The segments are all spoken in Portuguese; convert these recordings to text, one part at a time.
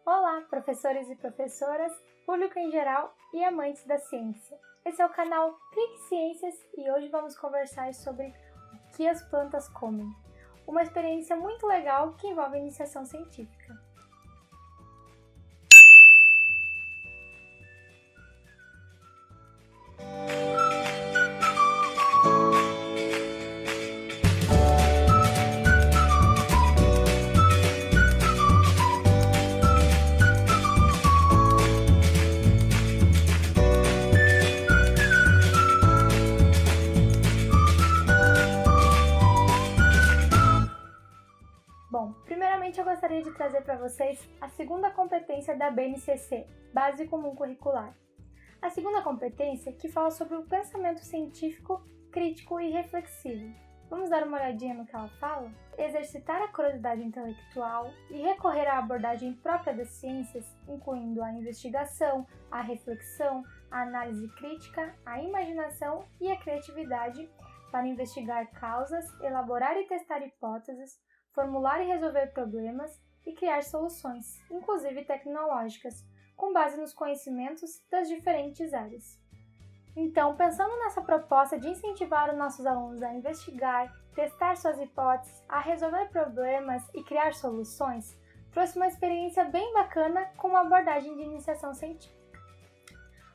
Olá, professores e professoras, público em geral e amantes da ciência. Esse é o canal Clique Ciências e hoje vamos conversar sobre o que as plantas comem. Uma experiência muito legal que envolve a iniciação científica. Bom, primeiramente eu gostaria de trazer para vocês a segunda competência da BNCC, Base Comum Curricular. A segunda competência que fala sobre o pensamento científico, crítico e reflexivo. Vamos dar uma olhadinha no que ela fala? Exercitar a curiosidade intelectual e recorrer à abordagem própria das ciências, incluindo a investigação, a reflexão, a análise crítica, a imaginação e a criatividade, para investigar causas, elaborar e testar hipóteses, formular e resolver problemas e criar soluções, inclusive tecnológicas, com base nos conhecimentos das diferentes áreas. Então, pensando nessa proposta de incentivar os nossos alunos a investigar, testar suas hipóteses, a resolver problemas e criar soluções, trouxe uma experiência bem bacana com uma abordagem de iniciação científica.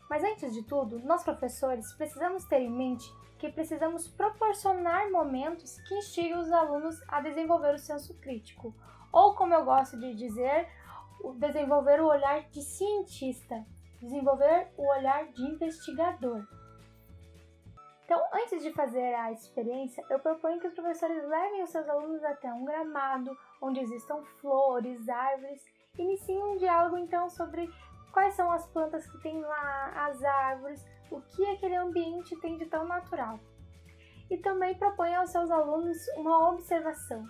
Mas antes de tudo, nós professores precisamos ter em mente que precisamos proporcionar momentos que instiguem os alunos a desenvolver o senso crítico, ou como eu gosto de dizer, desenvolver o olhar de cientista, desenvolver o olhar de investigador. Então, antes de fazer a experiência, eu proponho que os professores levem os seus alunos até um gramado, onde existam flores, árvores, e iniciem um diálogo então sobre quais são as plantas que tem lá, as árvores, o que aquele ambiente tem de tão natural. E também proponho aos seus alunos uma observação,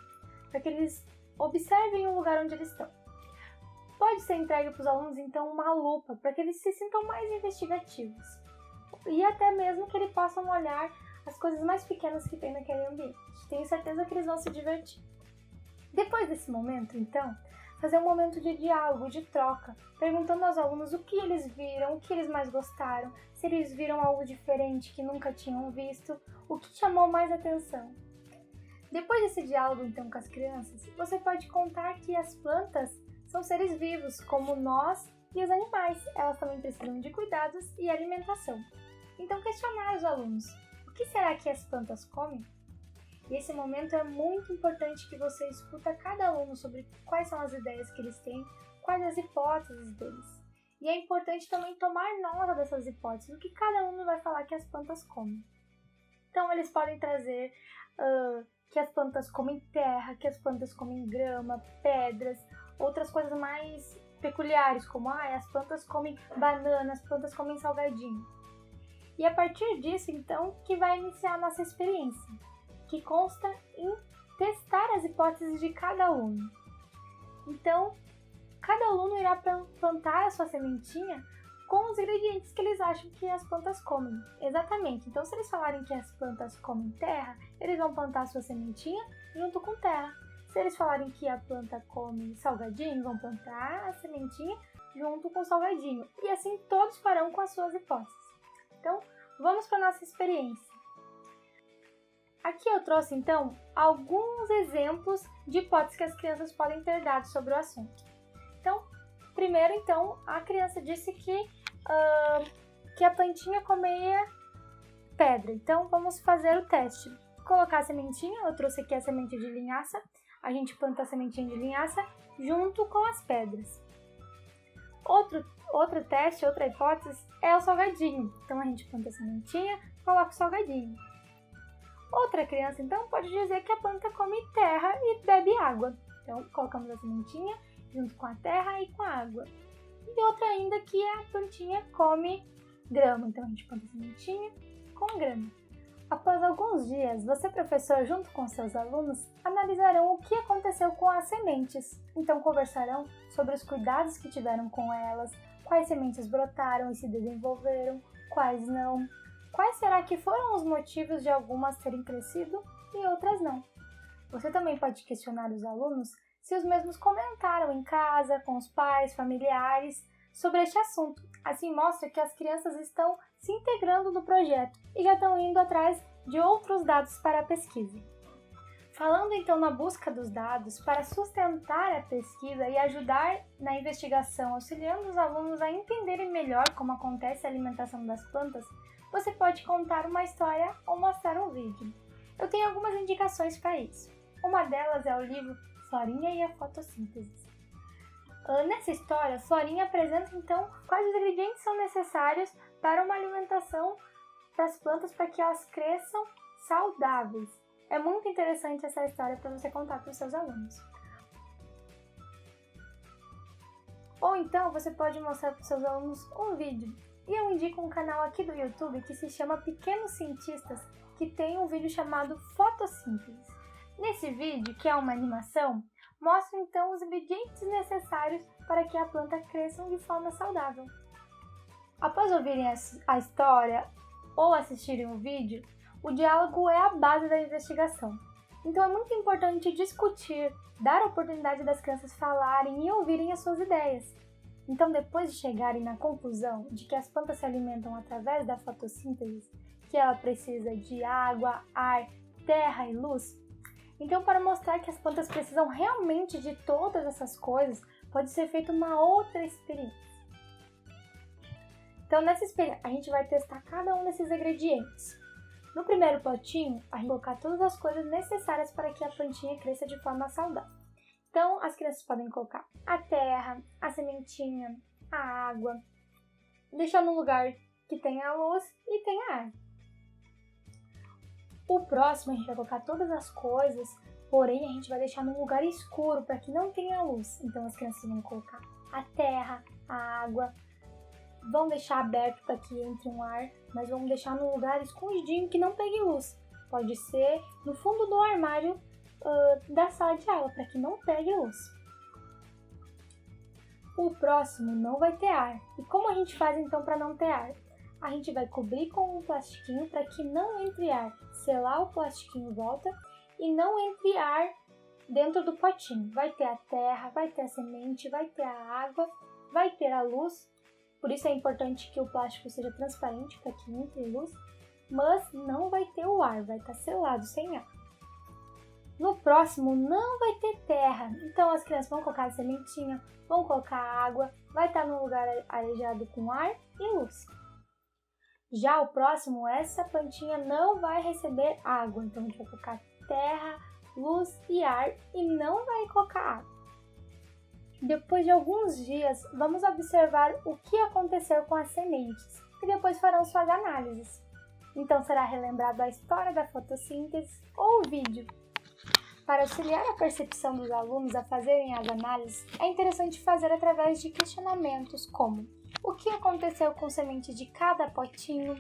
para que eles observem o lugar onde eles estão. Pode ser entregue para os alunos, então, uma lupa, para que eles se sintam mais investigativos. E até mesmo que eles possam olhar as coisas mais pequenas que tem naquele ambiente. Tenho certeza que eles vão se divertir. Depois desse momento, então, fazer um momento de diálogo, de troca, perguntando aos alunos o que eles viram, o que eles mais gostaram, se eles viram algo diferente que nunca tinham visto, o que chamou mais atenção. Depois desse diálogo, então, com as crianças, você pode contar que as plantas são seres vivos, como nós e os animais. Elas também precisam de cuidados e alimentação. Então, questionar os alunos: o que será que as plantas comem? E esse momento é muito importante que você escuta cada aluno sobre quais são as ideias que eles têm, quais as hipóteses deles. E é importante também tomar nota dessas hipóteses, o que cada aluno vai falar que as plantas comem. Então, eles podem trazer que as plantas comem terra, que as plantas comem grama, pedras, outras coisas mais peculiares, como as plantas comem banana, as plantas comem salgadinho. E a partir disso, então, que vai iniciar a nossa experiência, que consta em testar as hipóteses de cada aluno. Então, cada aluno irá plantar a sua sementinha com os ingredientes que eles acham que as plantas comem. Exatamente. Então, se eles falarem que as plantas comem terra, eles vão plantar a sua sementinha junto com terra. Se eles falarem que a planta come salgadinho, vão plantar a sementinha junto com o salgadinho. E assim todos farão com as suas hipóteses. Então, vamos para a nossa experiência. Aqui eu trouxe, então, alguns exemplos de hipóteses que as crianças podem ter dado sobre o assunto. Então, primeiro, então, a criança disse que a plantinha comia pedra. Então, vamos fazer o teste. Colocar a sementinha, eu trouxe aqui a semente de linhaça. A gente planta a sementinha de linhaça junto com as pedras. Outro teste, outra hipótese é o salgadinho. Então, a gente planta a sementinha, coloca o salgadinho. Outra criança, então, pode dizer que a planta come terra e bebe água. Então, colocamos a sementinha junto com a terra e com a água. E outra ainda que a plantinha come grama. Então, a gente planta a sementinha com grama. Após alguns dias, você, professor, junto com seus alunos, analisarão o que aconteceu com as sementes. Então, conversarão sobre os cuidados que tiveram com elas, quais sementes brotaram e se desenvolveram, quais não. Quais será que foram os motivos de algumas terem crescido e outras não? Você também pode questionar os alunos se os mesmos comentaram em casa, com os pais, familiares, sobre este assunto. Assim mostra que as crianças estão se integrando no projeto e já estão indo atrás de outros dados para a pesquisa. Falando então na busca dos dados para sustentar a pesquisa e ajudar na investigação, auxiliando os alunos a entenderem melhor como acontece a alimentação das plantas, você pode contar uma história ou mostrar um vídeo. Eu tenho algumas indicações para isso. Uma delas é o livro Florinha e a Fotossíntese. Nessa história, Florinha apresenta então quais os ingredientes são necessários para uma alimentação das plantas para que elas cresçam saudáveis. É muito interessante essa história para você contar para os seus alunos. Ou então você pode mostrar para os seus alunos um vídeo. E eu indico um canal aqui do YouTube que se chama Pequenos Cientistas, que tem um vídeo chamado Fotossíntese. Nesse vídeo, que é uma animação, mostra então os ingredientes necessários para que a planta cresça de forma saudável. Após ouvirem a história ou assistirem o vídeo, o diálogo é a base da investigação. Então é muito importante discutir, dar a oportunidade das crianças falarem e ouvirem as suas ideias. Então, depois de chegarem na conclusão de que as plantas se alimentam através da fotossíntese, que ela precisa de água, ar, terra e luz, então para mostrar que as plantas precisam realmente de todas essas coisas, pode ser feita uma outra experiência. Então, nessa experiência, a gente vai testar cada um desses ingredientes. No primeiro potinho, a gente vai colocar todas as coisas necessárias para que a plantinha cresça de forma saudável. Então, as crianças podem colocar a terra, a sementinha, a água, deixar num lugar que tenha luz e tenha ar. O próximo, a gente vai colocar todas as coisas, porém a gente vai deixar num lugar escuro para que não tenha luz. Então, as crianças vão colocar a terra, a água, vão deixar aberto para que entre um ar, mas vamos deixar num lugar escondidinho que não pegue luz. Pode ser no fundo do armário da sala de aula, para que não pegue luz. O próximo não vai ter ar. E como a gente faz então para não ter ar? A gente vai cobrir com um plastiquinho para que não entre ar, selar o plastiquinho em volta e não entre ar dentro do potinho. Vai ter a terra, vai ter a semente, vai ter a água, vai ter a luz. Por isso é importante que o plástico seja transparente para que entre luz, mas não vai ter o ar, vai estar selado, sem ar. No próximo não vai ter terra, então as crianças vão colocar a sementinha, vão colocar a água, vai estar num lugar arejado com ar e luz. Já o próximo, essa plantinha não vai receber água, então a gente vai colocar terra, luz e ar e não vai colocar água. Depois de alguns dias, vamos observar o que aconteceu com as sementes e depois farão suas análises. Então será relembrado a história da fotossíntese ou o vídeo. Para auxiliar a percepção dos alunos a fazerem as análises, é interessante fazer através de questionamentos como: o que aconteceu com semente de cada potinho?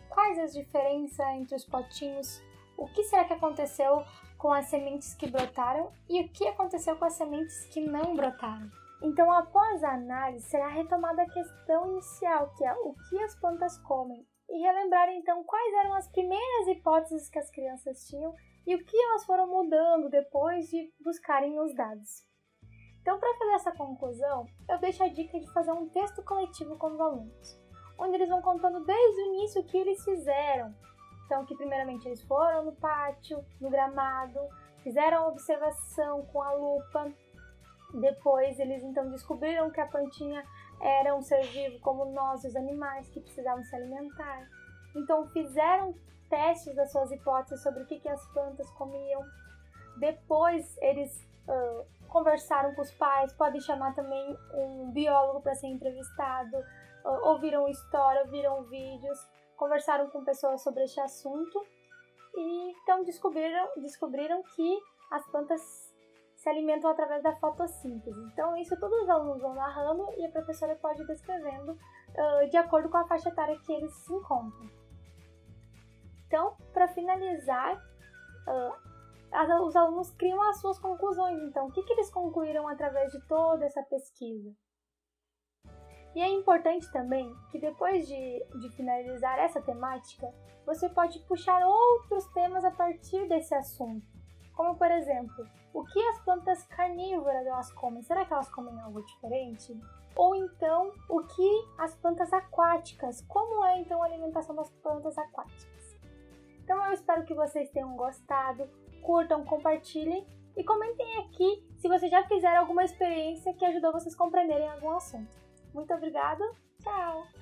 Quais as diferenças entre os potinhos? O que será que aconteceu com as sementes que brotaram e o que aconteceu com as sementes que não brotaram? Então, após a análise, será retomada a questão inicial, que é o que as plantas comem, e relembrar então quais eram as primeiras hipóteses que as crianças tinham e o que elas foram mudando depois de buscarem os dados. Então, para fazer essa conclusão, eu deixo a dica de fazer um texto coletivo com os alunos, onde eles vão contando desde o início o que eles fizeram. Então, que primeiramente eles foram no pátio, no gramado, fizeram a observação com a lupa, depois eles então descobriram que a plantinha era um ser vivo como nós, os animais, que precisavam se alimentar. Então, fizeram testes das suas hipóteses sobre o que as plantas comiam. Depois, eles conversaram com os pais, podem chamar também um biólogo para ser entrevistado, ouviram história, ouviram vídeos, conversaram com pessoas sobre este assunto e então descobriram que as plantas se alimentam através da fotossíntese. Então, isso todos os alunos vão narrando e a professora pode ir descrevendo de acordo com a faixa etária que eles se encontram. Então, para finalizar, os alunos criam as suas conclusões. Então, o que eles concluíram através de toda essa pesquisa? E é importante também que depois de finalizar essa temática, você pode puxar outros temas a partir desse assunto, como por exemplo, o que as plantas carnívoras elas comem? Será que elas comem algo diferente? Ou então, o que as plantas aquáticas? Como é então a alimentação das plantas aquáticas? Então eu espero que vocês tenham gostado, curtam, compartilhem e comentem aqui se vocês já fizeram alguma experiência que ajudou vocês a compreenderem algum assunto. Muito obrigada, tchau!